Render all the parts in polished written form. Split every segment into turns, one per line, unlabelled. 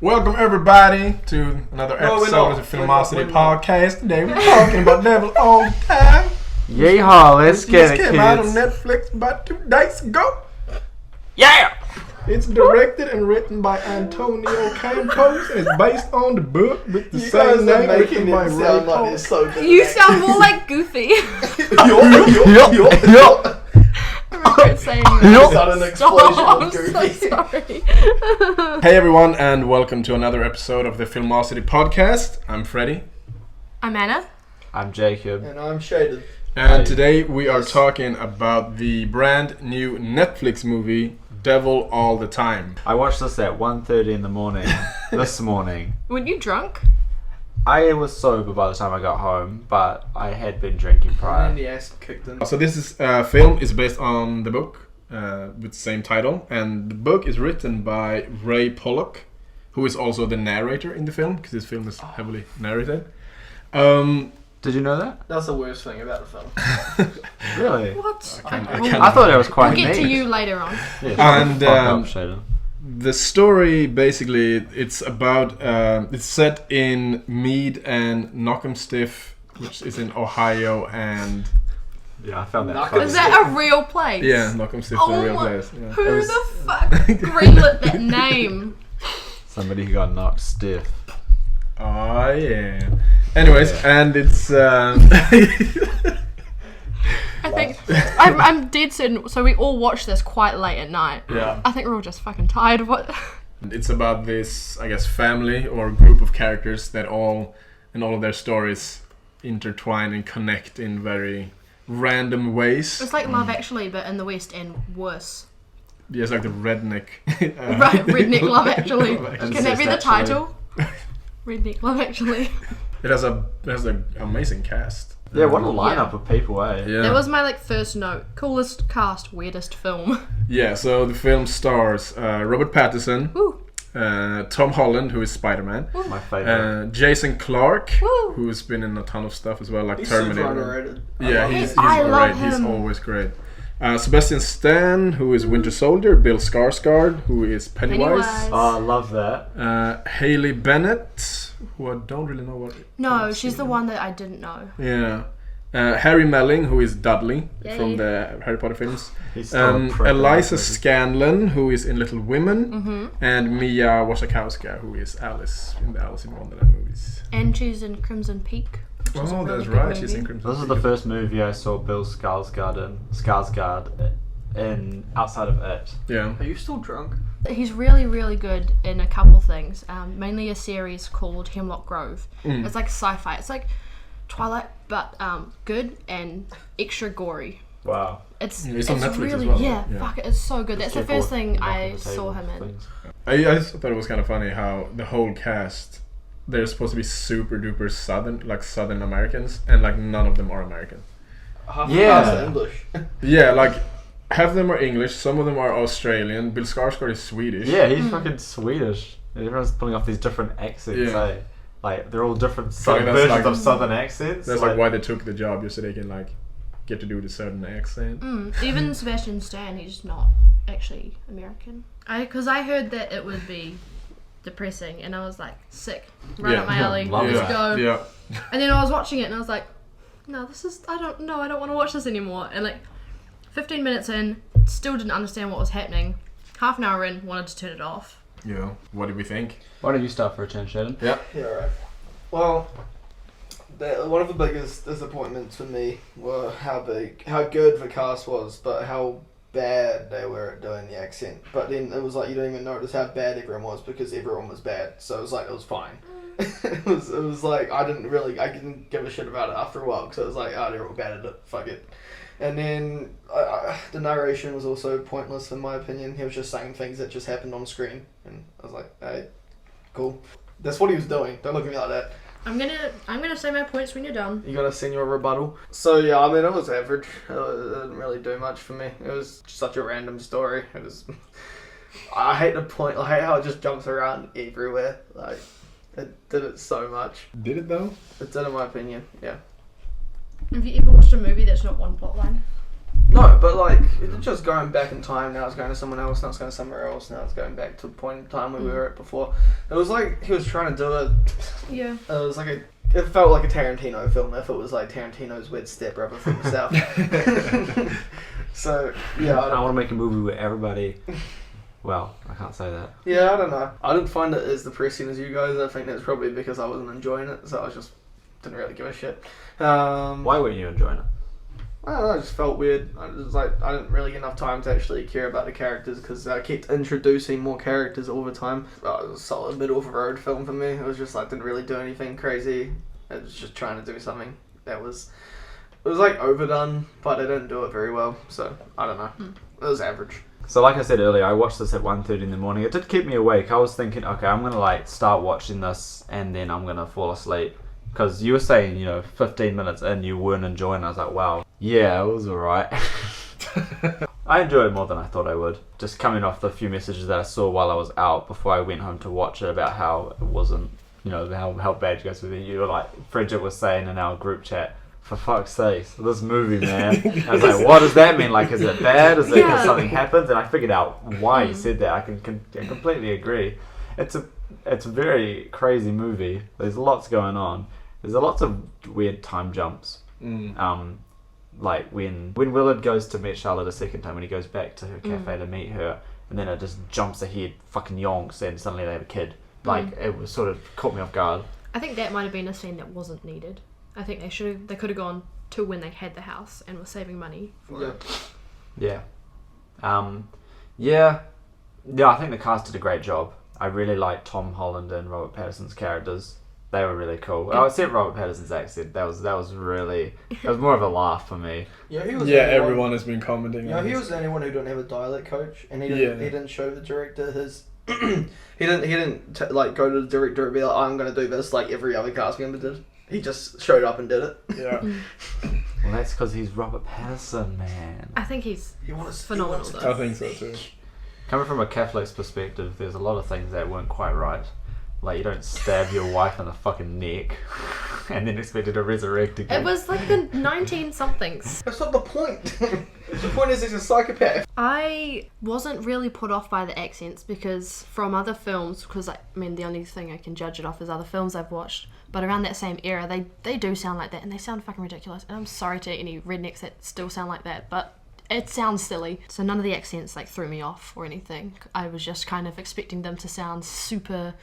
Welcome everybody to another episode of the Filmocity podcast. Today we're talking about Devil all the time.
Yeehaw, let's get it, kids.
This came out on Netflix about 2 days ago.
Yeah!
It's directed and written by Antonio Campos and it's based on the book with the same name written by Ray Paul.
You sound more like Goofy. I remember it saying
sudden explosion of Goofy.
I'm so sorry.
Hey everyone and welcome to another episode of the Filmocity podcast. I'm Freddie.
I'm Anna.
I'm Jacob.
And I'm Shayden.
And today we are talking about the brand new Netflix movie Devil All the Time.
I watched this at 1:30 in the morning this morning.
Weren't you drunk?
I was sober by the time I got home, but I had been drinking prior.
And the ass kicked in.
So this film is based on the book with the same title, and the book is written by Ray Pollock, who is also the narrator in the film, because this film is heavily narrated.
Did you know that?
That's the worst thing about the film.
Really?
What?
I thought it was quite
We'll get
neat.
to you later on.
Yeah,
And
fuck up, Shayden.
the story basically it's about it's set in Mead and Knockemstiff, which is in Ohio, and
Yeah, I found that
Knock
funny.
Is that a real place?
yeah, Knockemstiff is a real place. Yeah.
Who
was-
the fuck greenlit that name?
Somebody who got knocked stiff.
Oh yeah. Anyways, and it's
I think I'm dead certain. So we all watched this quite late at night.
yeah.
I think we're all just fucking tired of what.
It's about this, I guess, family or group of characters that all of their stories intertwine and connect in very random ways.
It's like Love Actually, but in the West and worse.
Yeah, it's like the Redneck.
Right, Redneck Love Actually.
Love Actually.
Can that be the
NZST, actually.
title? Redneck Love Actually.
It has an amazing cast.
Yeah, what a lineup of people, eh?
Yeah.
That was my first note. Coolest cast, weirdest film.
Yeah, so the film stars Robert Patterson,
Woo.
Tom Holland, who is Spider-Man,
My favourite.
Jason Clarke,
Woo.
who's been in a ton of stuff as well, like
He's super
Terminator.
underrated.
Yeah, he's
I
great.
love
He's
him.
always great. Sebastian Stan, who is Winter Soldier, Bill Skarsgård, who is Pennywise,
Oh, I love that.
Haley Bennett, who I don't really know what.
No, she's the one that I didn't know.
Yeah. Harry Melling, who is Dudley
Yay.
from the Harry Potter films.
He's still a prick.
Eliza Scanlon, who is in Little Women,
Mm-hmm.
and Mia Wasikowska, who is Alice in the Alice in Wonderland movies.
And she's in Crimson Peak. which is a
Oh,
really
that's
good
right. She's
movie.
in Crimson.
This is the first movie I saw Bill Skarsgård in outside of it.
Yeah.
Are you still drunk?
He's really, really good in a couple things. Mainly a series called Hemlock Grove.
Mm.
It's like sci-fi. It's like Twilight, but good and extra gory.
Wow.
It's
It's on Netflix as
really,
well,
yeah,
right? Yeah.
fuck it, it's so good. That's the
People
first thing
knocking
I
the
saw
table
him in.
things.
I just thought it was kind of funny how the whole cast, they're supposed to be super duper Southern Americans, and like none of them are American.
Half
Yeah.
past English.
Yeah, like half of them are English, some of them are Australian. Bill Skarsgård is Swedish.
Yeah, he's fucking Swedish. Everyone's pulling off these different accents,
Yeah.
eh? Like, they're all different
So that's
versions
like-
of southern accents.
That's like why they took the job, just so they can like get to do the certain accent.
Even Sebastian Stan, he's not actually American. Because I heard that it would be depressing, and I was like, sick, right
Yeah.
up my alley.
Love
Let's
that.
go.
Yeah.
And then I was watching it, and I was like, no, I don't want to watch this anymore. And like, 15 minutes in, still didn't understand what was happening. Half an hour in, wanted to turn it off.
Yeah. What did we think?
Why don't you start for a change, Shayden?
Yeah.
Yeah, right. Well, one of the biggest disappointments for me were how good the cast was, but how bad they were at doing the accent. But then it was like you don't even notice how bad everyone was because everyone was bad. So it was like it was fine. it was like I didn't give a shit about it after a while because it was like they're all bad at it. Fuck it. And then the narration was also pointless in my opinion. He was just saying things that just happened on screen, and I was like, hey, cool. That's what he was doing. Don't look at me like that.
I'm gonna say my points when you're done.
You gotta send your rebuttal. So yeah, I mean it was average. It didn't really do much for me. It was such a random story. It was. I hate how it just jumps around everywhere. Like it did it so much.
Did it though?
It did in my opinion. Yeah.
Have you ever watched a movie that's not one plot line?
No, but like it's just going back in time. Now it's going to someone else. Now it's going somewhere else. Now it's going back to a point in time where we were at before. It was like he was trying to do it.
Yeah.
It was like it felt like a Tarantino film if it was like Tarantino's weird stepbrother from the south. So yeah,
I want to make a movie where everybody. Well, I can't say that.
Yeah, I don't know. I didn't find it as depressing as you guys. I think that's probably because I wasn't enjoying it, so I just didn't really give a shit.
Why weren't you enjoying it?
I don't know, it just felt weird. I didn't really get enough time to actually care about the characters because I kept introducing more characters all the time. It was a solid middle of the road film for me. It was just like didn't really do anything crazy. It was just trying to do something that was like overdone, but it didn't do it very well. So I don't know. It was average.
So like I said earlier, I watched this at 1:30 in the morning. It did keep me awake. I was thinking, okay, I'm going to like start watching this and then I'm going to fall asleep. Because you were saying, 15 minutes in you weren't enjoying it. I was like, wow, yeah, it was alright. I enjoyed it more than I thought I would. Just coming off the few messages that I saw while I was out before I went home to watch it about how it wasn't, how bad you guys were. You were like, Bridget was saying in our group chat, for fuck's sake, this movie, man. I was like, what does that mean? Like, is it bad? Is it because something happens? And I figured out why you said that. I can completely agree. It's a very crazy movie. There's lots going on. There's lots of weird time jumps. Like when Willard goes to meet Charlotte a second time, when he goes back to her cafe to meet her, and then it just jumps ahead, fucking yonks, and suddenly they have a kid. Like, it was sort of caught me off guard.
I think that might have been a scene that wasn't needed. I think they could have gone to when they had the house and were saving money for it.
Yeah. Yeah, I think the cast did a great job. I really liked Tom Holland and Robert Patterson's characters. They were really cool. Oh, except Robert Patterson's accent. That was more of a laugh for me.
Everyone has been commenting.
He was the only one who didn't have a dialect coach, and he didn't show the director his. he didn't go to the director and be like, I'm going to do this like every other cast member did. He just showed up and did it.
Yeah.
Well, that's because he's Robert Patterson, man.
I think he's phenomenal though.
I think so too.
Coming from a Catholic's perspective, there's a lot of things that weren't quite right. Like, you don't stab your wife in the fucking neck and then expect her to resurrect again.
It was like the 19-somethings.
That's not the point. The point is he's a psychopath.
I wasn't really put off by the accents because from other films, because the only thing I can judge it off is other films I've watched, but around that same era, they do sound like that, and they sound fucking ridiculous. And I'm sorry to any rednecks that still sound like that, but it sounds silly. So none of the accents threw me off or anything. I was just kind of expecting them to sound super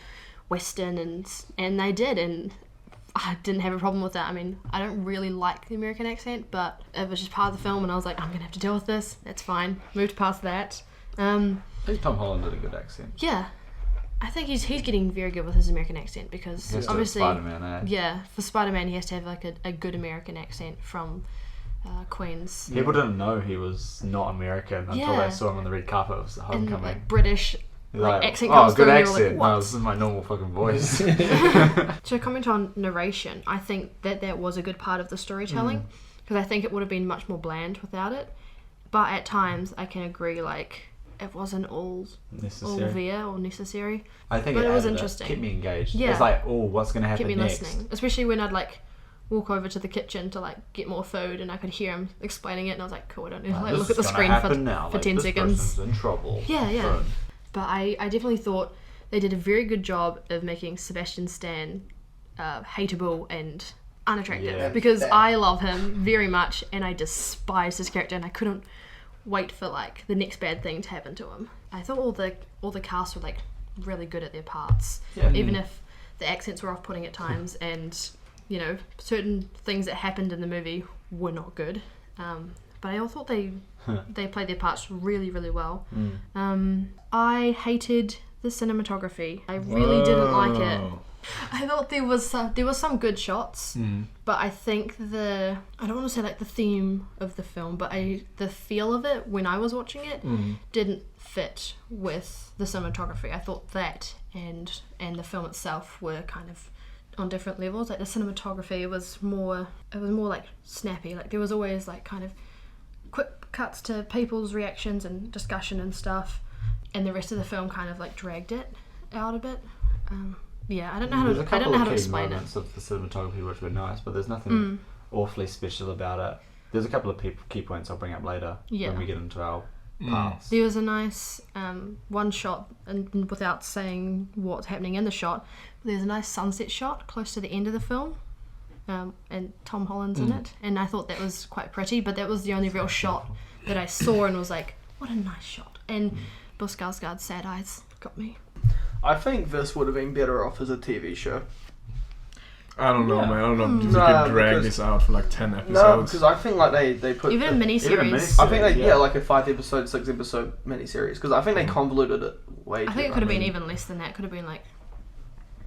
Western, and they did, and I didn't have a problem with that. I don't really like the American accent, but it was just part of the film, and I was like, I'm gonna have to deal with this. That's fine. Moved past that.
I think Tom Holland did a good accent.
Yeah, I think he's getting very good with his American accent because obviously,
Spider-Man,
yeah, for Spider-Man he has to have a good American accent from Queens.
People didn't know he was not American until they saw him on the red carpet of Homecoming.
And British. Accent comes
good
through
accent.
And
No, this is my normal fucking voice.
To comment on narration, I think that was a good part of the storytelling because I think it would have been much more bland without it. But at times, I can agree, it wasn't all there or necessary.
I think
it was interesting.
Kept me engaged.
Yeah.
It's like, what's going to happen
next?
next?
Kept me listening, especially when I'd walk over to the kitchen to get more food, and I could hear him explaining it, and I was like, cool, I don't need to look at the screen for 10 seconds.
Person's in trouble.
Yeah.
Boom.
But I definitely thought they did a very good job of making Sebastian Stan hateable and unattractive because I love him very much and I despise his character, and I couldn't wait for the next bad thing to happen to him. I thought all the cast were really good at their parts, even if the accents were off-putting at times and certain things that happened in the movie were not good. But I thought they played their parts really, really well. I hated the cinematography. I really didn't like it. I thought there was some good shots, but I think I don't want to say the theme of the film, but the feel of it when I was watching it didn't fit with the cinematography. I thought that and the film itself were kind of on different levels. The cinematography was more snappy. There was always kind of quick cuts to people's reactions and discussion and stuff, and the rest of the film kind of dragged it out a bit. I don't know how to explain it.
There's a couple of key moments of the cinematography which were nice, but there's nothing awfully special about it. There's a couple of key points I'll bring up later when we get into our parts.
There was a nice one shot, and without saying what's happening in the shot, there's a nice sunset shot close to the end of the film, and Tom Holland's in it, and I thought that was quite pretty, but that was the only real shot that I saw and was like, what a nice shot. And Bill Skarsgård's sad eyes got me.
I think this would have been better off as a TV show.
I don't know, man. I don't know if you could drag this out for like 10 episodes.
No, because I think like they put
even a miniseries.
I think like a 5-episode, 6-episode miniseries. Because I think they convoluted it way too much.
I think it could have been even less than that. Could have been like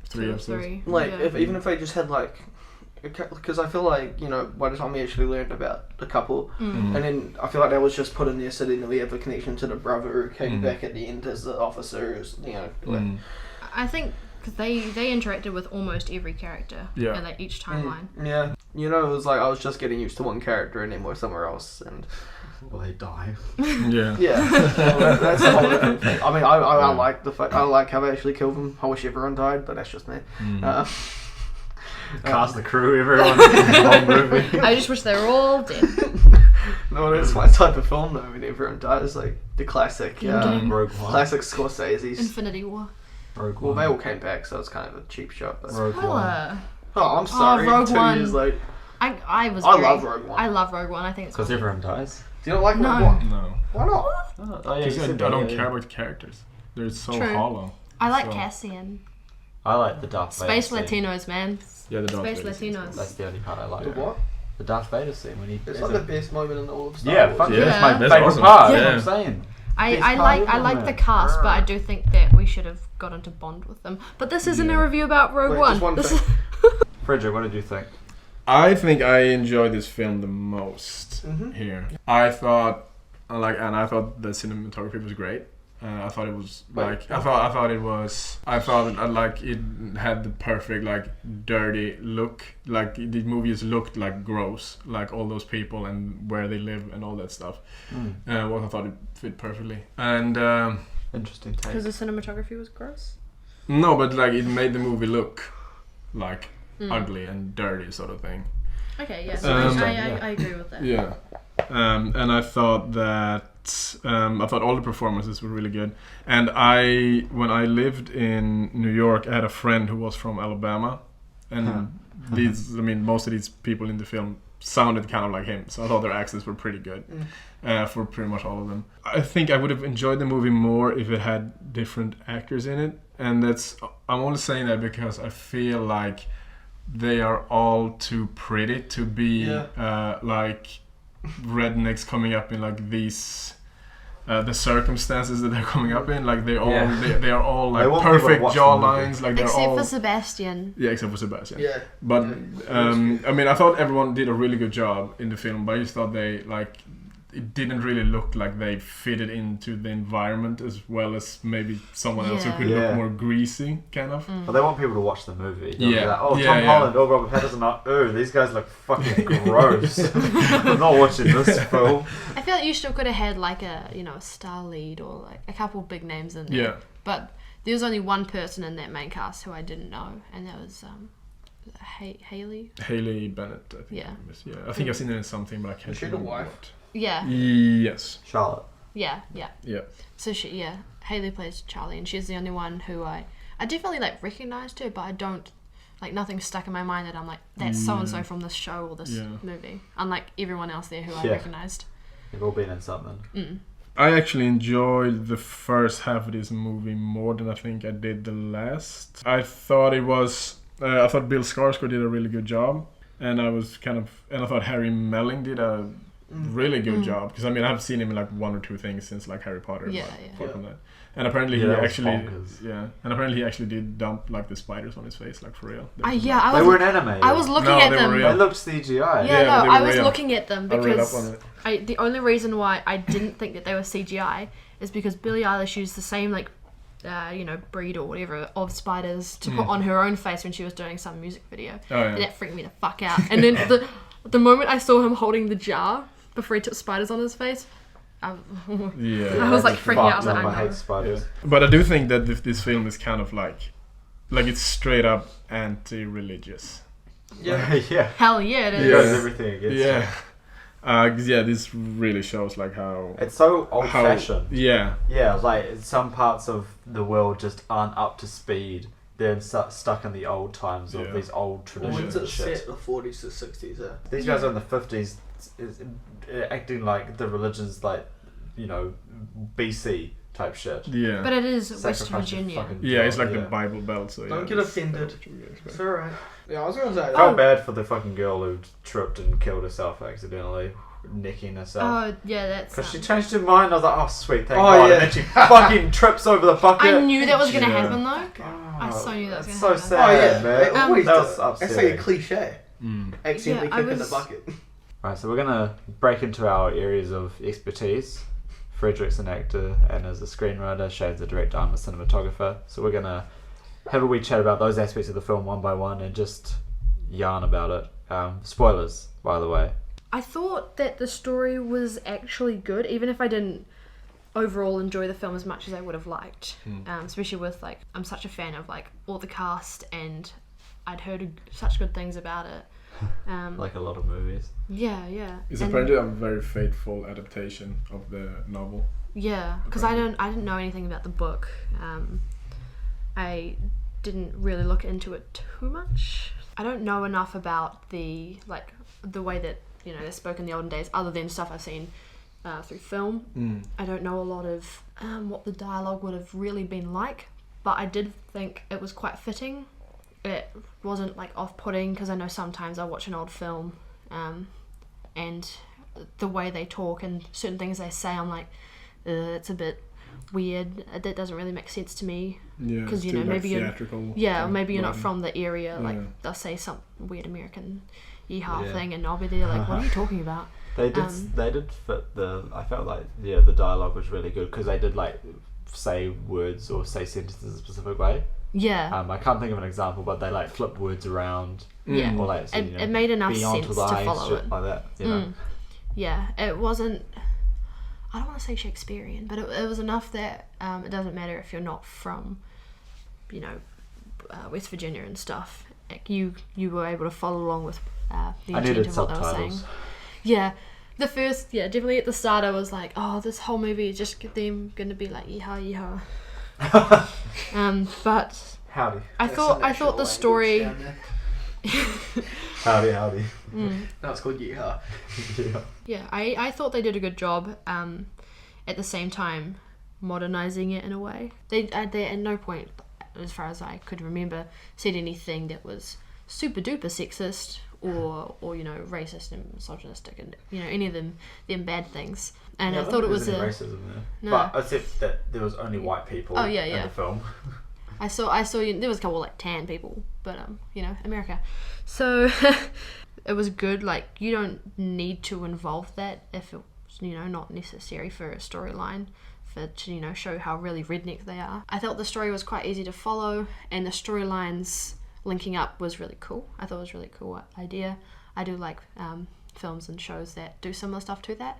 3 episodes.
Like even if they just had like, because I feel like, you know, by the time we actually learned about the couple, and then I feel like that was just put in there so then we have a connection to the brother who came back at the end as the officers, you know. Like,
I think because they interacted with almost every character in like each timeline.
Yeah, you know, it was like I was just getting used to one character and then we're somewhere else, and
Well, they die.
yeah. That's a whole different thing. I mean, I like the fact, I like how they actually killed them. I wish everyone died, but that's just me.
Cast the crew, everyone. The whole movie.
I just wish they were all dead.
No, that's my type of film though. When everyone dies, like the classic,
Rogue One.
classic Scorsese's.
Infinity War.
Rogue
Well,
One.
they all came back, so it's kind of a cheap shot. But...
Rogue One.
Spoiler.
Oh, I'm sorry.
Rogue
2
One.
years late.
I
love Rogue One.
I love Rogue One. I think it's
Because everyone dies.
Do you not like
No.
Rogue One?
No.
Why not?
Oh, yeah,
Because I don't care about the characters. They're so
True.
hollow.
I like
So-
Cassian.
I like the Darth Vader
Space
scene.
Latinos, man.
Yeah, the Darth
Space
Vader scene.
Latinos.
That's the only part I like.
The what?
The Darth Vader scene when he.
It's like the best moment in all of Star
Yeah,
Wars.
fuck
Yeah.
yeah. That's my
That's
favourite
awesome.
part.
Yeah.
That's what I'm saying.
I like the cast, but I do think that we should have gotten to bond with them. But this isn't a review about Rogue
Wait,
One.
just one
This
thing.
is
Frederick, what did you think?
I think I enjoyed this film the most
Mhm.
here. I thought the cinematography was great. I thought it was like I thought it had the perfect like dirty look. Like the movies looked like gross, like all those people and where they live and all that stuff. Well, I thought it fit perfectly. And
Interesting take.
because the cinematography was gross.
no, but like it made the movie look like ugly and dirty sort of thing.
Okay, yeah. I agree with that.
Yeah, and I thought that all the performances were really good. And when I lived in New York, I had a friend who was from Alabama, and most of these people in the film sounded kind of like him. So I thought their accents were pretty good for pretty much all of them. I think I would have enjoyed the movie more if it had different actors in it, and I'm only saying that because I feel like they are all too pretty to be like rednecks coming up in like these the circumstances that they're coming up in. Like they are all like perfect jawlines. Like they're
Except
all
for Sebastian.
yeah, except for Sebastian.
Yeah.
But I mean, I thought everyone did a really good job in the film, but I just thought it didn't really look like they fitted into the environment as well as maybe someone else who could look more greasy, kind of.
Well, they want people to watch the movie. They'll be
Yeah.
like,
Yeah,
Tom Holland, Robert Patterson. Oh, these guys look fucking gross. I'm not watching this film.
I feel like you still could have had like a star lead or like a couple big names in there.
Yeah.
But there was only one person in that main cast who I didn't know, and that was Haley.
Haley Bennett, I think.
Yeah.
Yeah, I think I've seen her in something, but I can't
Is she the
remember
wife?
what.
Yeah.
Yes.
Charlotte.
Yeah.
Yeah.
So Haley plays Charlie, and she's the only one who I definitely like recognized her, but I don't like nothing stuck in my mind that I'm like that's so and so from this show or this movie. Unlike everyone else there who I recognized.
They've all been in something.
I actually enjoyed the first half of this movie more than I think I did the last. I thought Bill Skarsgård did a really good job, and I thought Harry Melling did a really good job, because I mean I've seen him in like one or two things since like Harry Potter. Apart from that. And apparently he actually did dump like the spiders on his face, like for real.
They weren't animated.
I was looking at them.
They looked CGI.
I was looking at them
I read up
because
on it.
the only reason why I didn't think that they were CGI is because Billie Eilish used the same like breed or whatever of spiders to put on her own face when she was doing some music video. And that freaked me the fuck out. And then the moment I saw him holding the jar before he took spiders on his face, I was like freaking out. I was like,
I hate spiders.
But I do think that this film is kind of like it's straight up anti-religious.
Yeah.
Yeah.
hell yeah, it is.
He does everything against
Yeah.
it.
Yeah, this really shows like how
It's so old-fashioned.
Yeah.
Yeah, like some parts of the world just aren't up to speed. They're stuck in the old times of these old traditions and shit.
Set the 40s to 60s.
These guys are in the 50s, acting like the religion's like, BC type shit.
Yeah.
But it is West Virginia.
Yeah, it's like the Bible Belt. So
don't get offended. It's alright. Yeah, I was gonna say.
I felt bad for the fucking girl who tripped and killed herself accidentally, necking herself.
Oh yeah, that's.
Because she changed her mind. I was like, oh sweet, thank
Oh,
God.
yeah.
And then she fucking trips over the bucket.
I knew that was gonna
Yeah.
happen though.
Oh,
I so knew that was
that's
gonna
so
happen.
sad,
Oh, yeah.
man.
It always
that
does.
was
It's like
upsetting.
a cliche. Accidentally
Yeah, I
kicking the
was-
bucket.
Right, so we're gonna break into our areas of expertise. Frederick's an actor and is a screenwriter. Shayden's a director. I'm a cinematographer. So we're gonna have a wee chat about those aspects of the film one by one and just yarn about it. Spoilers, by the way.
I thought that the story was actually good, even if I didn't overall enjoy the film as much as I would have liked. Especially with like, I'm such a fan of like all the cast, and I'd heard such good things about it.
Like a lot of movies.
Yeah.
It's
And-
apparently a very faithful adaptation of the novel.
Yeah, because I didn't know anything about the book. I didn't really look into it too much. I don't know enough about the way that they spoke in the olden days, other than stuff I've seen through film. I don't know a lot of what the dialogue would have really been like, but I did think it was quite fitting. It wasn't like off-putting, because I know sometimes I watch an old film and the way they talk and certain things they say, I'm like, it's a bit weird. That doesn't really make sense to me.
Yeah,
because
it's too,
maybe you're
theatrical.
or maybe you're not
vibe.
from the area. Like
Yeah.
they'll say some weird American yeehaw
Yeah.
thing, and I'll be there like, what are you talking about?
They did fit the. I felt like the dialogue was really good because they did like say words or say sentences a specific way.
Yeah,
I can't think of an example, but they like flipped words around.
yeah.
Or like said,
It made enough
beyond
sense
the
to
eyes,
follow
shit
it.
like that. You know?
Yeah, it wasn't. I don't want to say Shakespearean, but it was enough that it doesn't matter if you're not from, West Virginia and stuff. Like you were able to follow along with the
I
intent
needed
of what they were saying.
subtitles.
Yeah, definitely at the start I was like, oh, this whole movie is just them gonna be like yeehaw yeehaw. But
Howdy,
I thought the story.
howdy.
No, it's called Yeehaw.
Yeah.
Yeah, I thought they did a good job. At the same time, modernizing it in a way. They at no point, as far as I could remember, said anything that was super duper sexist or racist and misogynistic and any of them bad things. And
Yeah,
I thought it was
any
a.
racism there.
No.
But except that there was only white people
Oh, yeah,
in
yeah.
the film.
I saw there was a couple like tan people, but America. So it was good. Like you don't need to involve that if it's not necessary for a storyline to show how really redneck they are. I thought the story was quite easy to follow, and the storylines linking up was really cool. I thought it was a really cool idea. I do like films and shows that do similar stuff to that,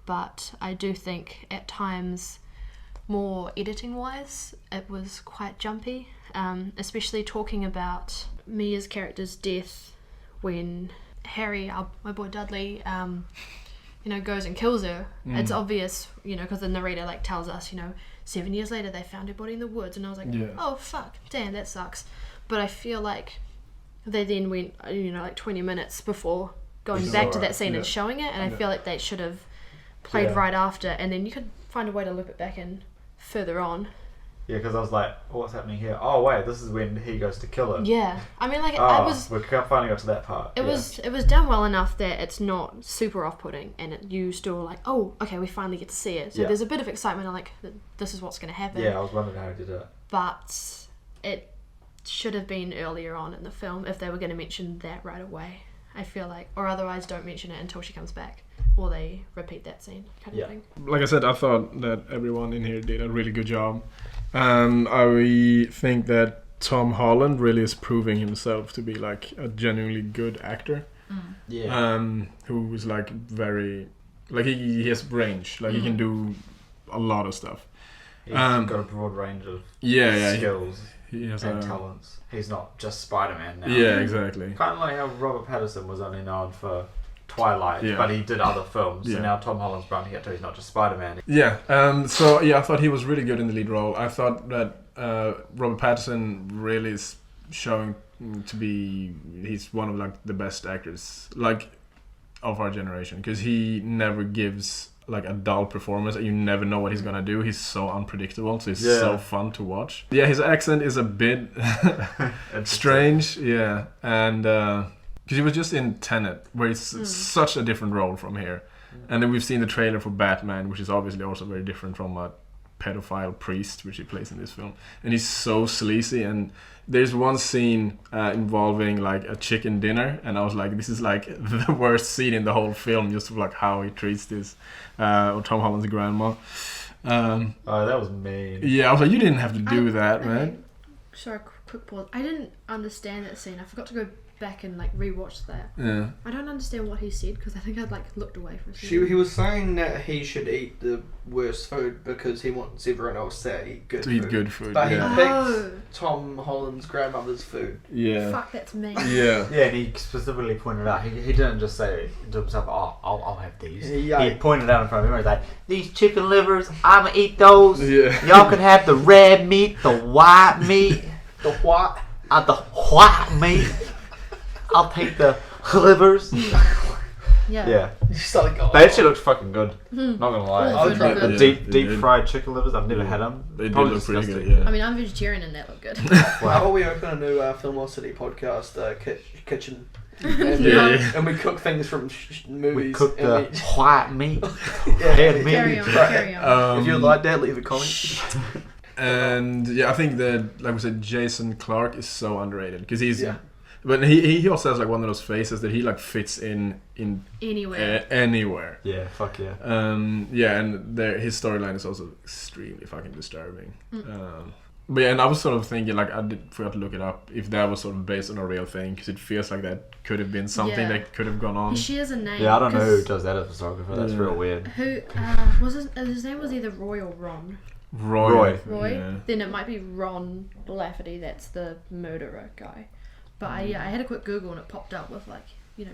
but I do think at times, more editing wise, it was quite jumpy, especially talking about Mia's character's death when Harry, my boy Dudley, goes and kills her. It's obvious, because the narrator tells us, 7 years later they found her body in the woods, and I was like, oh fuck, damn, that sucks. But I feel like they then went 20 minutes before going back to that scene and showing it, and I feel like they should have played right after, and then you could find a way to loop it back in further on.
Yeah, because I was like, what's happening here? Oh wait, this is when he goes to kill her.
Yeah, I mean,
we finally got to that part.
It was done well enough that it's not super off-putting, and you still like, oh, okay, we finally get to see it. So there's a bit of excitement. I'm like, this is what's going to happen.
Yeah, I was wondering how he did it.
But it should have been earlier on in the film if they were going to mention that right away. I feel like, or otherwise don't mention it until she comes back, or they repeat that scene kind of thing.
Like I said, I thought that everyone in here did a really good job. I think that Tom Holland really is proving himself to be like a genuinely good actor.
Yeah.
Who is very he has range. He can do a lot of stuff.
He's got a broad range of skills
He has
and talents. He's not just Spider-Man now.
Yeah, exactly.
Kind of like how Robert Patterson was only known for Twilight,
Yeah.
but he did other films.
Yeah.
So now Tom Holland's branching out too. He's not just Spider-Man.
Yeah, I thought he was really good in the lead role. I thought that Robert Patterson really is showing to be, he's one of like the best actors like of our generation, because he never gives like a dull performance. You never know what he's gonna do. He's so unpredictable, so it's so fun to watch. Yeah, his accent is a bit strange. Yeah, and because he was just in Tenet, where it's such a different role from here. And then we've seen the trailer for Batman, which is obviously also very different from a pedophile priest, which he plays in this film. And he's so sleazy. And there's one scene involving like a chicken dinner, and I was like, this is like the worst scene in the whole film, just like how he treats this Tom Holland's grandma.
Oh, that was mean.
Yeah, I was like, you didn't have to do that, man.
Sorry, quick pause. I didn't understand that scene. I forgot to go back and like rewatch that.
Yeah.
I don't understand what he said because I think I'd like looked away for a second.
He was saying that he should eat the worst food because he wants everyone else to eat good food.
Good food.
But
yeah.
he picked Tom Holland's grandmother's food.
Yeah.
Fuck, that's me.
Yeah.
Yeah, and he specifically pointed out, he didn't just say to himself, oh, I'll have these.
Yeah.
He pointed out in front of him, he's like, these chicken livers, I'ma eat those.
Yeah.
Y'all can have the red meat, the white meat.
The what?
The white meat. I'll take the livers. Yeah.
You started going.
They actually looked fucking good. Not gonna lie.
All good, all
The
good.
deep fried chicken livers, I've never had them.
They did
Probably
look pretty
disgusting.
good, yeah.
I mean, I'm vegetarian and that looked good.
How about we open a new Filmocity podcast, kitchen, and we cook things from movies.
We cooked
and
the white meat.
Yeah.
Red meat.
Carry on, carry on.
If you like that, leave a comment.
And yeah, I think that, like we said, Jason Clarke is so underrated because he's.
Yeah.
But he also has like one of those faces that he like fits in
Anywhere.
anywhere.
Yeah, fuck yeah.
Yeah, and his storyline is also extremely fucking disturbing. But yeah, and I was sort of thinking, like, forgot to look it up, if that was sort of based on a real thing, because it feels like that could have been something that could have gone on.
He shares a name.
Yeah, I don't know who does that as a photographer. That's real weird.
Who was his name was either Roy or Ron.
Roy.
Yeah. Then it might be Ron Lafferty. That's the murderer guy. But I had a quick Google and it popped up with like,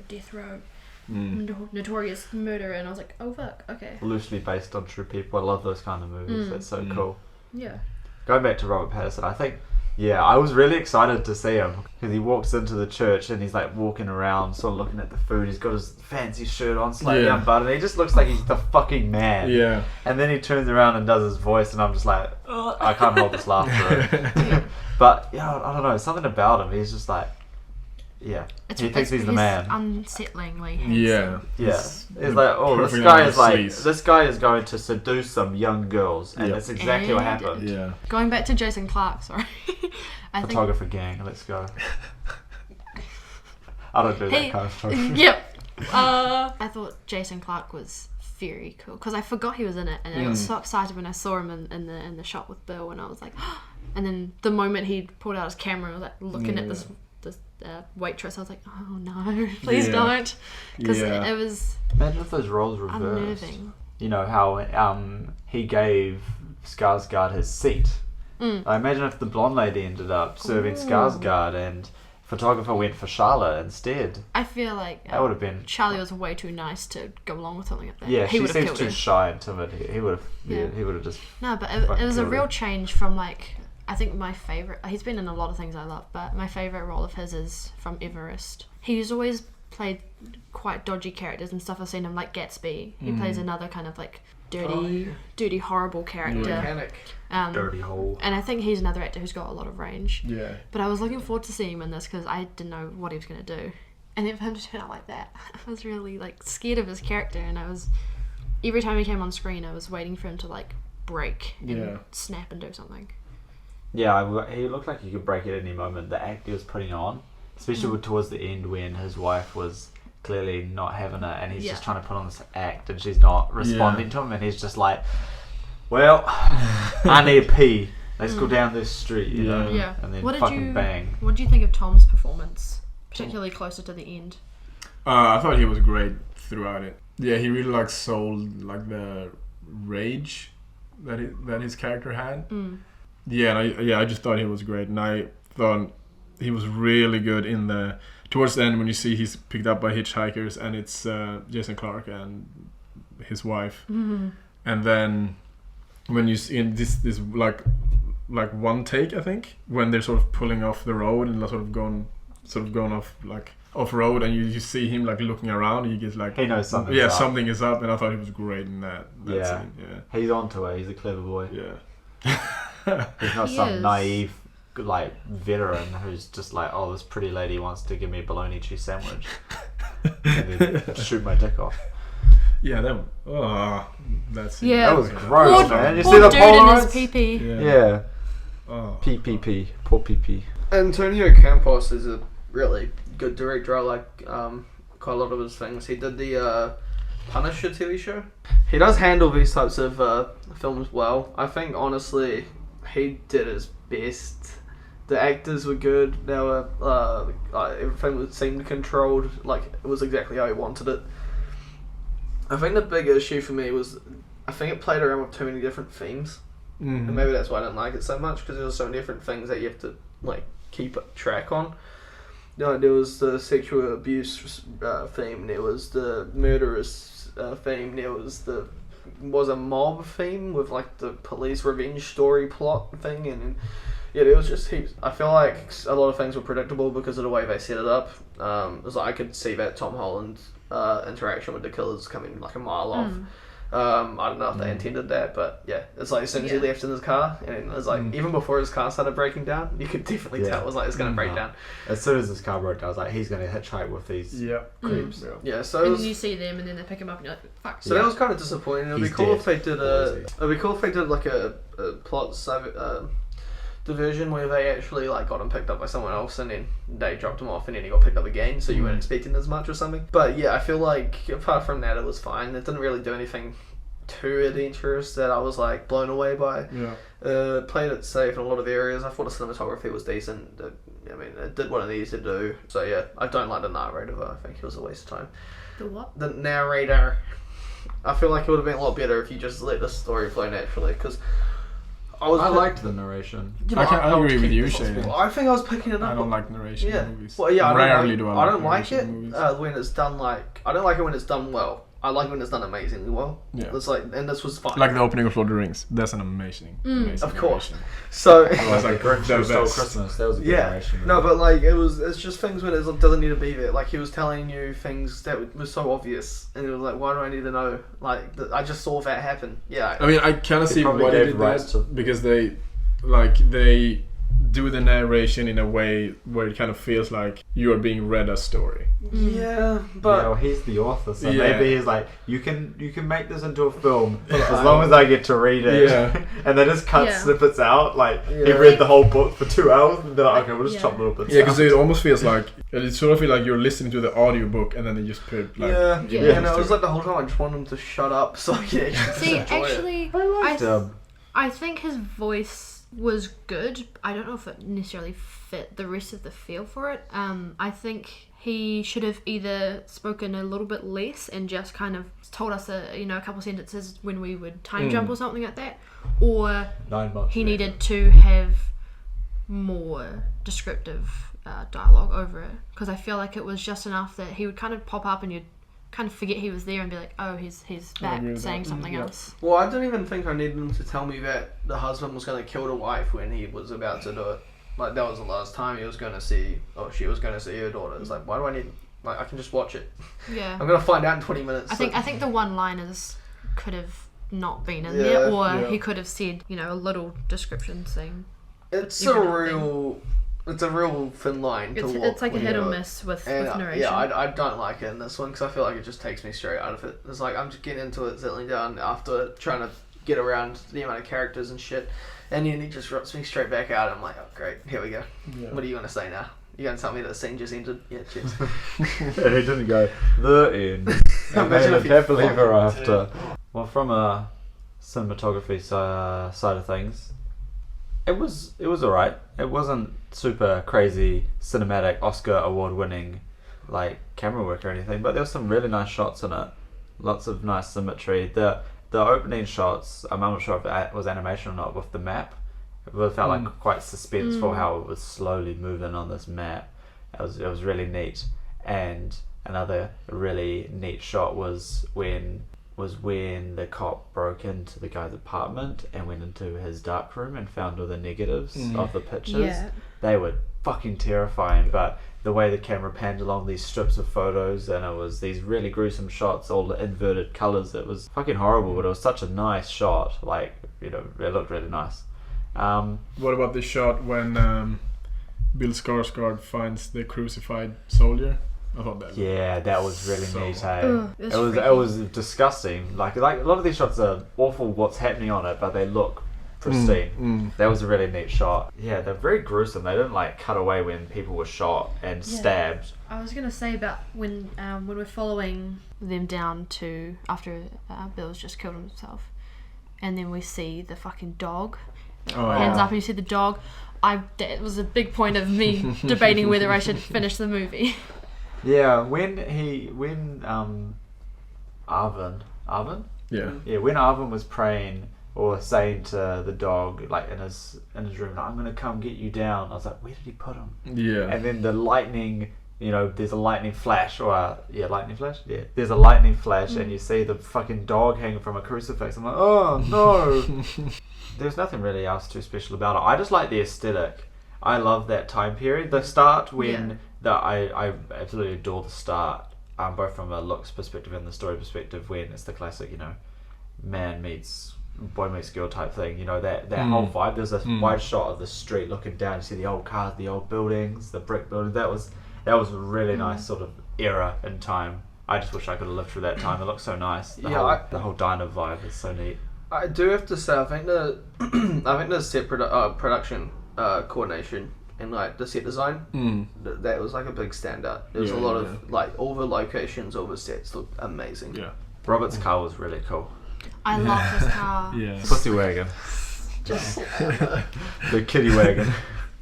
death row, notorious murderer, and I was like, oh fuck, okay.
Loosely based on true people. I love those kind of movies. That's so cool.
Yeah.
Going back to Robert Patterson, I think, I was really excited to see him because he walks into the church and he's like walking around, sort of looking at the food. He's got his fancy shirt on, slightly unbuttoned. He just looks like he's the fucking man.
Yeah.
And then he turns around and does his voice, and I'm just like, I can't hold this laughter. But I don't know, something about him. He's just like, he thinks he's the man.
Unsettlingly handsome.
Yeah.
He's like,
perfect
this guy is going to seduce some young girls, and that's exactly what happened.
Yeah.
Going back to Jason Clarke, sorry.
Photographer gang, let's go. I don't do that kind of stuff.
Yep. I thought Jason Clarke was very cool because I forgot he was in it, and I got so excited when I saw him in the shot with Bill, and I was like, and then the moment he pulled out his camera, I was like looking at this waitress. I was like, oh no, please don't, because it was.
Imagine if those roles reversed.
Unnerving.
You know how he gave Skarsgård his seat. I imagine if the blonde lady ended up serving Skarsgård and photographer went for Charlotte instead.
I feel like
that would have been.
Charlie was way too nice to go along with something like that.
Yeah,
he
she seems too shy and timid. He would have. He would have just.
No, but it was a real change from like. I think my favourite... He's been in a lot of things I love, but my favourite role of his is from Everest. He's always played quite dodgy characters and stuff. I've seen him like Gatsby. He plays another kind of like dirty, horrible character.
Mechanic.
Dirty hole.
And I think he's another actor who's got a lot of range.
Yeah.
But I was looking forward to seeing him in this because I didn't know what he was going to do. And then for him to turn out like that, I was really like scared of his character, and I was... Every time he came on screen, I was waiting for him to like break and snap and do something.
Yeah, he looked like he could break at any moment. The act he was putting on, especially towards the end when his wife was clearly not having it, and he's just trying to put on this act, and she's not responding to him, and he's just like, well, I need pee. Let's go down this street, you know?
Yeah.
And then bang.
What did you think of Tom's performance, particularly closer to the end?
I thought he was great throughout it. Yeah, he really like sold like the rage that his character had. I just thought he was great, and I thought he was really good in the towards the end when you see he's picked up by hitchhikers and it's Jason Clarke and his wife, and then when you see in this like one take, I think, when they're sort of pulling off the road and sort of going off like off road, and you see him like looking around, and he gets like,
he knows something.
Yeah, something is up, and I thought he was great in that scene. Yeah,
he's onto it. He's a clever boy.
Yeah,
he's not some naive like veteran who's just like, oh, this pretty lady wants to give me a bologna cheese sandwich and then shoot my dick off.
Yeah, that
was gross, man. You
poor
see the
dude in his
Polaroids?
pee-pee.
Yeah.
Oh.
PPP. Poor PP.
Antonio Campos is a really good director. I like quite a lot of his things. He did the Punisher TV show. He does handle these types of films well. I think, honestly, he did his best. The actors were good. They were everything seemed controlled. Like, it was exactly how he wanted it. I think the big issue for me was, I think it played around with too many different themes. And maybe that's why I didn't like it so much, because there were so many different things that you have to like keep track on. You know, there was the sexual abuse theme, there was the murderous theme, there was a mob theme with like the police revenge story plot thing, and yeah, it was just heaps. I feel like a lot of things were predictable because of the way they set it up. It was like I could see that Tom Holland interaction with the killers coming like a mile off. I don't know if they intended that, but yeah, it's like as soon as he left in his car, and it was like even before his car started breaking down, you could definitely tell it was like it's going to break down.
As soon as his car broke down, I was like, he's going to hitchhike with these creeps.
Yeah, so
and then you see them, and then they pick him up, and you're like, fuck.
So that was kind of disappointing. It'd be cool if they did like a plot diversion where they actually like got him picked up by someone else, and then they dropped him off, and then he got picked up again, so you weren't expecting as much or something. But yeah, I feel like apart from that, it was fine. It didn't really do anything too adventurous that I was like blown away by. Played it safe in a lot of areas. I thought the cinematography was decent. I mean, it did what it needed to do. So yeah, I don't like the narrator though. I think it was a waste of time.
The what?
The narrator. I feel like it would have been a lot better if you just let the story flow naturally, because I
liked the narration.
Yeah, I agree with you, Shayden.
I think I was picking it up.
I don't like narration in movies.
Well, yeah,
Rarely
I don't like it when it's done like... I don't like it when it's done well. I like when it's done amazingly well.
Yeah.
It's like, and this was fine.
Like the opening of Lord of the Rings. That's an amazing
of course.
narration.
So...
That's like Grinch Who Stole Christmas. That was a good narration.
No, but like, it's just things when it doesn't need to be there. Like, he was telling you things that were so obvious, and it was like, why do I need to know? Like, I just saw that happen. Yeah.
I mean, I kind of see why they did that, because they do the narration in a way where it kind of feels like you are being read a story.
Yeah, but
well, he's the author, so maybe he's like, you can make this into a film as long as I get to read it. And they just cut snippets out. Like he read the whole book for 2 hours, and they're like, okay, we'll just chop little bits.
Yeah, because it almost feels like it sort of feels like you're listening to the audiobook, and then they just put like
And it was like the whole time I just want them to shut up so I can
see.
Actually,
I think his voice was good. I don't know if it necessarily fit the rest of the feel for it. I think he should have either spoken a little bit less and just kind of told us a couple sentences when we would time jump or something like that, or
9 months
he needed to have more descriptive dialogue over it, because I feel like it was just enough that he would kind of pop up and you'd kind of forget he was there and be like, oh, he's back saying something else.
Well, I didn't even think I needed him to tell me that the husband was going to kill the wife when he was about to do it. Like, that was the last time he was going to see, or she was going to see her daughter. It's like, why do I need, like, I can just watch it.
Yeah.
I'm going to find out in 20 minutes.
I think the one-liners could have not been in there, or he could have said, a little description saying.
It's a real thin line to walk.
It's like a hit or miss with narration.
Yeah, I don't like it in this one, because I feel like it just takes me straight out of it. It's like I'm just getting into it, settling down after trying to get around the amount of characters and shit, and then he just rips me straight back out. I'm like, oh great, here we go. Yeah. What are you going to say now? You going to tell me that the scene just ended? Yeah, cheers.
He didn't go, the end. Imagine if happily ever after. Well, from a cinematography side of things, it was alright. It wasn't super crazy cinematic Oscar award winning like camera work or anything, but there were some really nice shots in it. Lots of nice symmetry. The opening shots, I'm not sure if it was animation or not, with the map. It felt like quite suspenseful how it was slowly moving on this map. It was really neat. And another really neat shot was when the cop broke into the guy's apartment and went into his dark room and found all the negatives of the pictures.
Yeah.
They were fucking terrifying, but the way the camera panned along these strips of photos, and it was these really gruesome shots, all the inverted colours, it was fucking horrible, but it was such a nice shot. Like, you know, it looked really nice.
What about the shot when Bill Skarsgård finds the crucified soldier? I thought
that was really
so
neat.
Ugh,
It was disgusting. Like a lot of these shots are awful what's happening on it, but they look pristine. That was a really neat shot. Yeah, they're very gruesome. They didn't like cut away when people were shot and stabbed.
I was gonna say about when we're following them down to after Bill's just killed himself, and then we see the fucking dog. Hands up, and you see the dog. That was a big point of me debating whether I should finish the movie.
Yeah, when Arvin?
Yeah.
Yeah, when Arvin was praying or saying to the dog, like in his room, like, I'm gonna come get you down. I was like, where did he put him?
Yeah.
And then the lightning, you know, there's a lightning flash, lightning flash. Yeah, there's a lightning flash, and you see the fucking dog hanging from a crucifix. I'm like, oh no. There's nothing really else too special about it. I just like the aesthetic. I love that time period. The start when I absolutely adore the start, both from a looks perspective and the story perspective, when it's the classic, you know, man meets boy meets girl type thing. You know, that whole vibe. There's a wide shot of the street looking down. You see the old cars, the old buildings, the brick building. That was a really nice sort of era in time. I just wish I could have lived through that time. It looks so nice. The whole diner vibe is so neat.
I do have to say, I think the set production coordination and like the set design, that was like a big standout. There was a lot of like all the locations, all the sets looked amazing.
Yeah.
Robert's car was really cool.
I love this car.
Yeah.
Pussy wagon.
Just
The kitty wagon.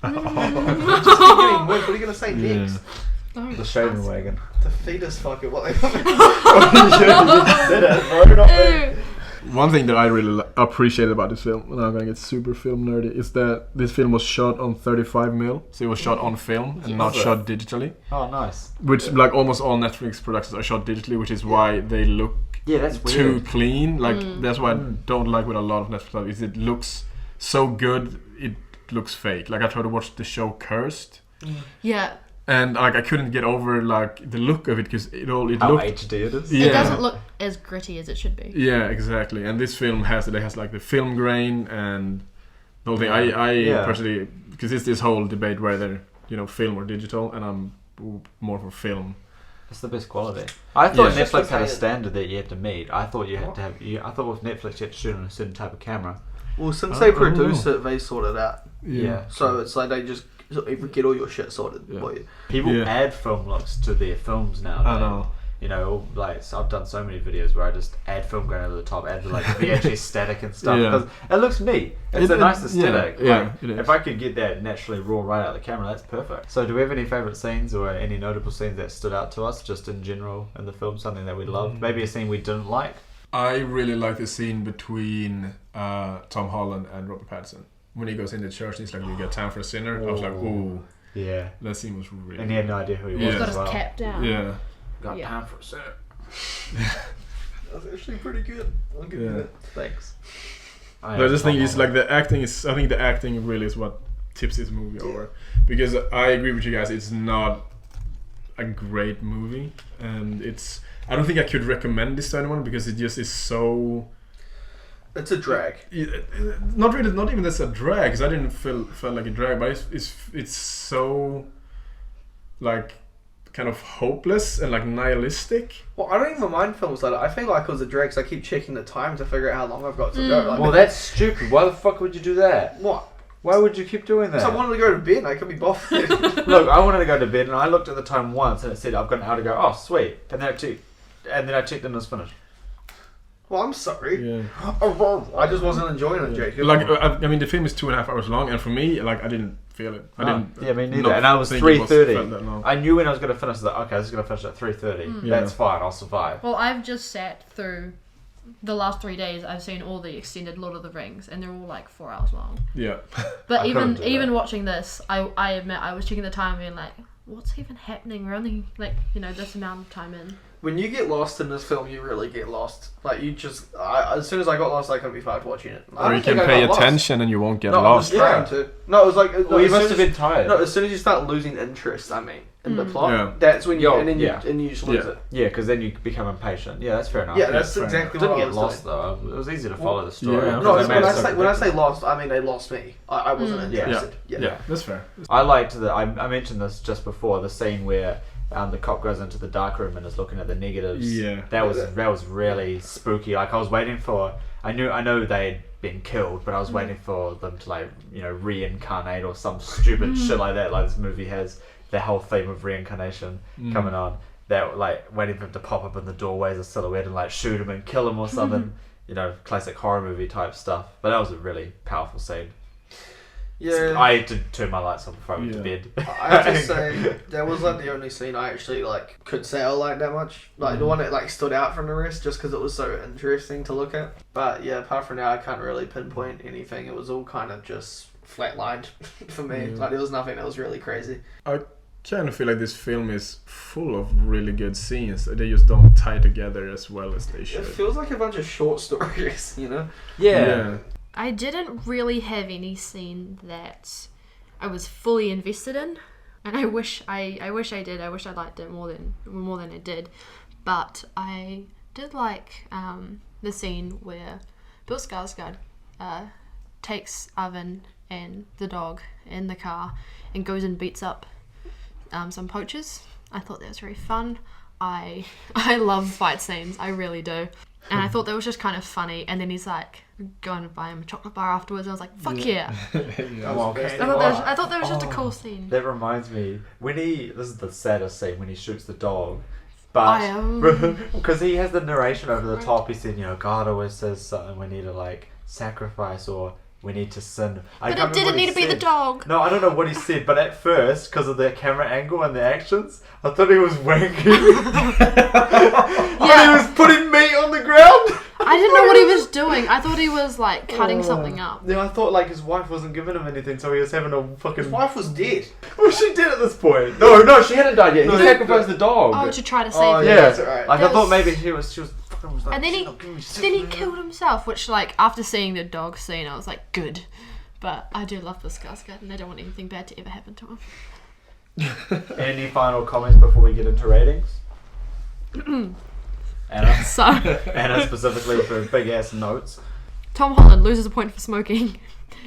Just keep getting work. What are you gonna say next?
The Shayden wagon.
The fetus fucker. What they
Did it, bro?
One thing that I really appreciated about this film, and I'm gonna get super film nerdy, is that this film was shot on 35mm, so it was shot on film and not shot digitally.
Oh, nice.
Which, like, almost all Netflix productions are shot digitally, which is why they look
that's
too
weird.
clean. Like, that's why I don't like with a lot of Netflix stuff, is it looks so good, it looks fake. Like, I tried to watch the show Cursed.
yeah.
And like I couldn't get over like the look of it because
How
looked
HD it is.
Yeah.
It doesn't look as gritty as it should be.
Yeah, exactly. And this film has like the film grain and the whole thing. I personally, because it's this whole debate whether film or digital, and I'm more for film.
It's the best quality. I thought
Yeah.
Netflix had a standard that you had to meet. I thought you had to have. I thought with Netflix you had to shoot on a certain type of camera.
Well, since they produce it, they sort it out.
Yeah.
So it's like they just get all your shit sorted for you.
People add film looks to their films now.
I know.
You know, like so I've done so many videos where I just add film grain over the top, add the like VHS static and stuff because it looks neat. It's a nice aesthetic.
Yeah, it is.
If I could get that naturally raw right out of the camera, that's perfect. So, do we have any favourite scenes or any notable scenes that stood out to us, just in general in the film? Something that we loved, maybe a scene we didn't like.
I really like the scene between Tom Holland and Robert Patterson when he goes in the church and he's like, "You got time for a sinner." I was like, "Ooh."
Yeah.
That scene was really.
And he had no idea who he was.
He's got
as
his
well.
cap down.
Yeah.
Got time for a sinner.
That's actually pretty good. I'll give you that. Thanks.
But I just think it's like the acting is. I think the acting really is what tips this movie over, because I agree with you guys. It's not a great movie, and it's. I don't think I could recommend this to anyone because it just is so.
It's a drag.
Not really. Not even as a drag, because I didn't feel like a drag, but it's so like kind of hopeless and like nihilistic.
Well, I don't even mind films like that. I feel like it was a drag, so I keep checking the time to figure out how long I've got to go. Like,
Well, that's stupid. Why the fuck would you do that?
what?
Why would you keep doing that?
Because I wanted to go to bed and I could be bothered.
Look, I wanted to go to bed and I looked at the time once and it said I've got an hour to go. Oh, sweet. And then I checked and it was finished.
Well, I'm sorry.
Yeah.
I just wasn't enjoying it, Jacob.
Like I mean, the film is 2.5 hours long, and for me, like I didn't feel it. I didn't.
Yeah, me neither.
not
And I was
think it felt
3:30.
that long.
I knew when I was going to finish that. Okay, this is going to finish at 3:30.
Yeah.
That's fine. I'll survive.
Well, I've just sat through the last 3 days. I've seen all the extended Lord of the Rings, and they're all like 4 hours long.
Yeah.
But
I couldn't do
even
that.
watching this, I admit I was checking the time, being like, what's even happening? We're only like, this amount of time in.
When you get lost in this film, you really get lost. Like, you just... as soon as I got lost, I couldn't be fucked watching it.
Or you can pay attention and you won't get
lost.
lost.
No, I was trying to. No, it was like...
Well, you must have been tired.
No, as soon as you start losing interest, in the plot, that's when you... And you just lose it.
Yeah, because then you become impatient. Yeah, that's fair enough.
Yeah, that's exactly what I was
didn't get lost, though. It was easy to follow the story.
Yeah.
No, when I say lost, I mean they lost me. I wasn't interested.
Yeah, that's fair.
I liked I mentioned this just before, the scene where... the cop goes into the dark room and is looking at the negatives.
Yeah,
that was really spooky. Like I was waiting for. I know they'd been killed, but I was waiting for them to reincarnate or some stupid shit like that. Like this movie has the whole theme of reincarnation coming on. That waiting for him to pop up in the doorway as a silhouette and shoot him and kill him or something. Classic horror movie type stuff. But that was a really powerful scene.
Yeah,
I did turn my lights on before I went to bed.
I have to say that was the only scene I actually could say I liked that much. The one that stood out from the rest, just because it was so interesting to look at. But yeah, apart from that, I can't really pinpoint anything. It was all kind of just flatlined for me. There was nothing that was really crazy.
I kind of feel like this film is full of really good scenes. They just don't tie together as well as they should.
It feels like a bunch of short stories,
Yeah.
I didn't really have any scene that I was fully invested in, and I wish I did. I wish I liked it more than I did. But I did like the scene where Bill Skarsgård takes Oven and the dog in the car and goes and beats up some poachers. I thought that was very fun. I love fight scenes. I really do. And I thought that was just kind of funny. And then he's going to buy him a chocolate bar afterwards. And I was like, fuck yeah. I thought that was just a cool scene.
That reminds me, this is the saddest scene, when he shoots the dog. But, because he has the narration over the top, he said, God always says something, we need to sacrifice or we need to sin.
But it didn't need to be the dog.
No, I don't know what he said, but at first, because of the camera angle and the actions, I thought he was wanking. He was putting meat on the ground.
I didn't know what he was doing. I thought he was cutting something up.
Yeah, I thought his wife wasn't giving him anything, so he was having a fucking...
His wife was dead.
Well, she did at this point. No, she hadn't died yet. He sacrificed the dog.
Oh, to try to save him.
Yeah, that's right. I thought maybe she was
and then he killed himself, which after seeing the dog scene, I was like, good. But I do love this Skarsgård, and I don't want anything bad to ever happen to him.
Any final comments before we get into ratings? Anna specifically for big ass notes.
Tom Holland loses a point for smoking.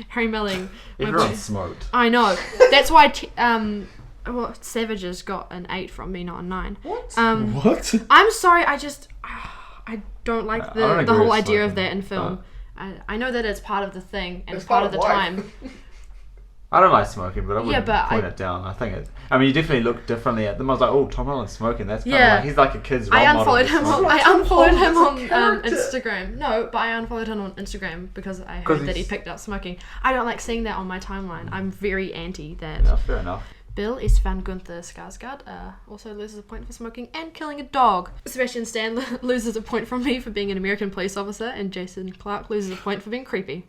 Harry Melling.
Everyone smoked.
I know. That's why Savages got an 8 from me, not a 9.
What?
What?
I'm sorry. I don't like the whole idea of that in film. I know that it's part of the thing and it's part of the time.
I don't like smoking, but I wouldn't point it down. I think you definitely look differently at them. I was like, oh, Tom Holland's smoking. That's kind of he's like a kid's role model.
I unfollowed him on Instagram. No, but I unfollowed him on Instagram because I heard that he picked up smoking. I don't like seeing that on my timeline. I'm very anti that.
Yeah, fair enough.
Bill Istvan Gunther Skarsgård also loses a point for smoking and killing a dog. Sebastian Stan loses a point from me for being an American police officer, and Jason Clarke loses a point for being creepy.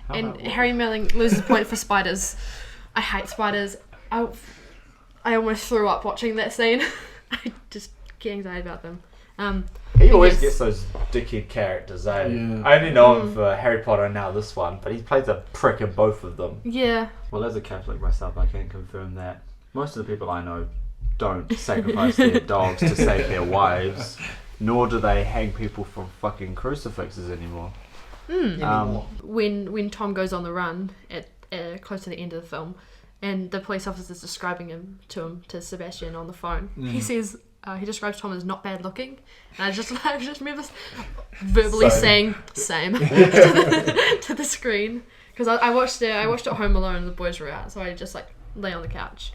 And Harry Melling loses a point for spiders. I hate spiders. I almost threw up watching that scene. I just get anxiety about them.
He always gets those dickhead characters, eh? Yeah. I only know him for Harry Potter and now this one, but he plays a prick in both of them.
Yeah.
Well, as a Catholic myself, I can confirm that most of the people I know don't sacrifice their dogs to save their wives, nor do they hang people from fucking crucifixes anymore.
When Tom goes on the run at close to the end of the film, and the police officer's describing him to Sebastian on the phone, he says he describes Tom as not bad looking, and I just remember verbally saying same to the screen, because I watched it Home Alone and the boys were out, so I just lay on the couch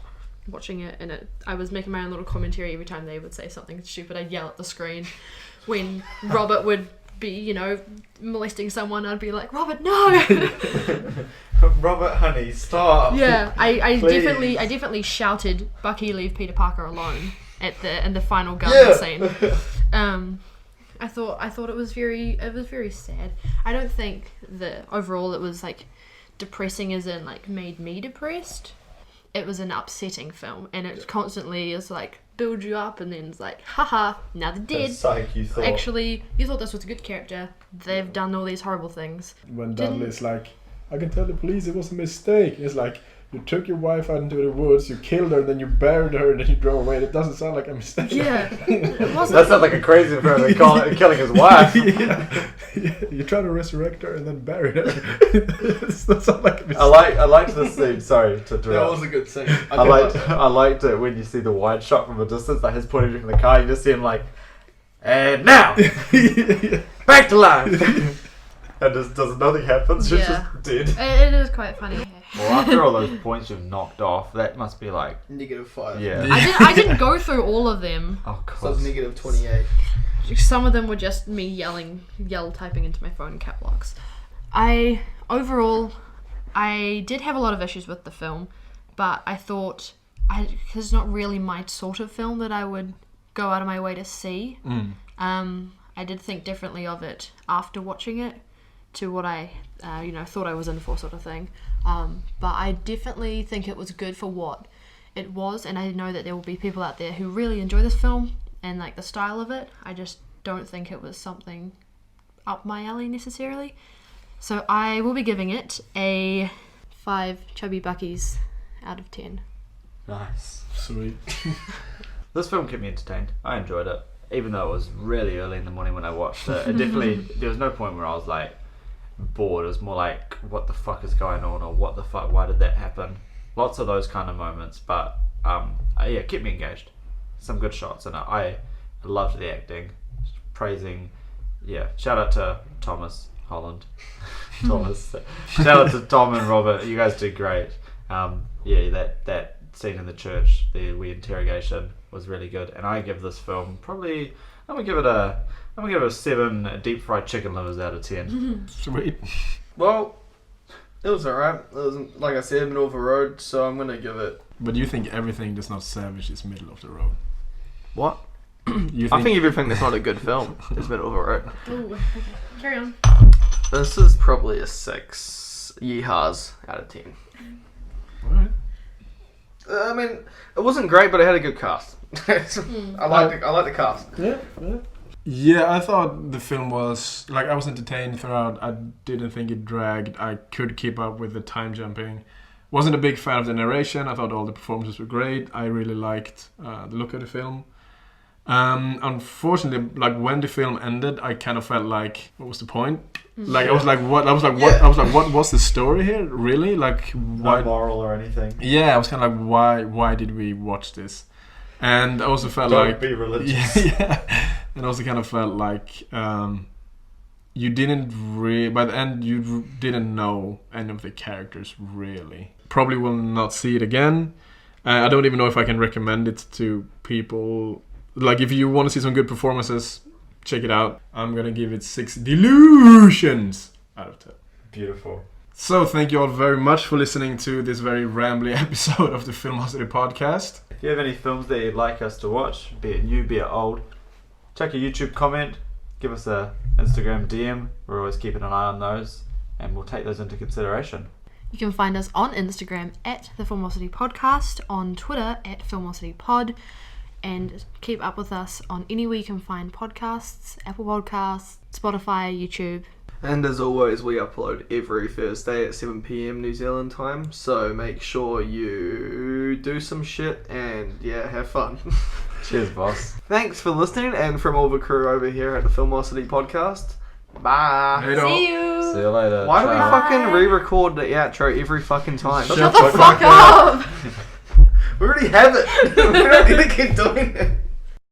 watching it, and I was making my own little commentary every time they would say something stupid. I'd yell at the screen. When Robert would be, molesting someone, I'd be like, Robert, no!
Robert, honey, stop.
Yeah, I definitely shouted, Bucky, leave Peter Parker alone in the final gun scene. I thought it was very sad. I don't think that overall it was depressing as in made me depressed. it was an upsetting film, and it constantly is like build you up, and then it's like, haha, now they're dead.
Psych, you thought.
Actually, you thought this was a good character. They've done all these horrible things.
When Dudley's like, I can tell the police it was a mistake. It's like, you took your wife out into the woods, you killed her, then you buried her, and then you drove away. It doesn't sound like a mistake.
Yeah.
That sounds like a crazy person killing his wife.
Yeah. You try to resurrect her and then bury her. It doesn't sound like a mistake.
I liked this scene. Sorry to interrupt.
That was a good scene.
I liked it when you see the wide shot from a distance, like his point of view from the car. You just see him like, and now back to life. And just nothing happens. She's just dead.
It is quite funny.
Well, after all those points you've knocked off, that must be like
-5.
Yeah.
I didn't go through all of them.
Oh god.
So it's -28.
Some of them were just me yell typing into my phone in cap locks. Overall, I did have a lot of issues with the film, but I thought it's not really my sort of film that I would go out of my way to see. I did think differently of it after watching it to what I thought I was in for, sort of thing. But I definitely think it was good for what it was, and I know that there will be people out there who really enjoy this film and like the style of it. I just don't think it was something up my alley necessarily. So I will be giving it a 5 chubby buckies out of 10.
Nice.
Sweet.
This film kept me entertained. I enjoyed it, even though it was really early in the morning when I watched it. It definitely, there was no point where I was like bored. It was more like, what the fuck is going on, or what the fuck, why did that happen? Lots of those kind of moments, but it kept me engaged. Some good shots, and I loved the acting. Praising, shout out to Thomas Holland. Shout out to Tom and Robert. You guys did great. That scene in the church, the weird interrogation, was really good. And I give this film probably, I'm gonna give it a 7 deep fried chicken livers out of 10.
Sweet.
Well, it was alright. It was, like I said, middle of the road, so I'm gonna give it.
But you think everything that's not savage is middle of the road?
What?
I
I think everything that's not a good film is middle of the road.
Ooh, okay. Carry on.
This is probably a 6 yeehaws out of 10.
Alright.
I mean, it wasn't great, but it had a good cast. I like the cast.
Yeah, I thought the film was, like, I was entertained throughout. I didn't think it dragged. I could keep up with the time jumping. Wasn't a big fan of the narration. I thought all the performances were great. I really liked the look of the film. Unfortunately, like, when the film ended, I kind of felt like, what was the point? Like, I was like, what? I was like, what was the story here? Really? Like, why?
No moral or anything.
Yeah, I was kind of like, why did we watch this? And I also felt
Don't
like,
be religious.
yeah. And I also kind of felt like you didn't by the end you didn't know any of the characters really. Probably will not see it again. I don't even know if I can recommend it to people. Like, if you want to see some good performances, check it out. I'm gonna give it 6 delusions out of 10.
Beautiful.
So thank you all very much for listening to this very rambly episode of the Filmocity podcast.
If you have any films that you'd like us to watch, be it new, be it old, check a YouTube comment, give us a Instagram DM. We're always keeping an eye on those, and we'll take those into consideration.
You can find us on Instagram at the Filmocity Podcast, on Twitter at Filmocity Pod, and keep up with us on anywhere you can find podcasts: Apple Podcasts, Spotify, YouTube.
And as always, we upload every Thursday at 7 PM New Zealand time, so make sure you do some shit and have fun.
Cheers, boss.
Thanks for listening, and from all the crew over here at the Filmocity Podcast, bye.
See you!
See you later.
Why do we
Ciao.
fucking re-record the outro every fucking time?
Shut
Shut the fuck up!
We already have it. We don't need to keep doing it.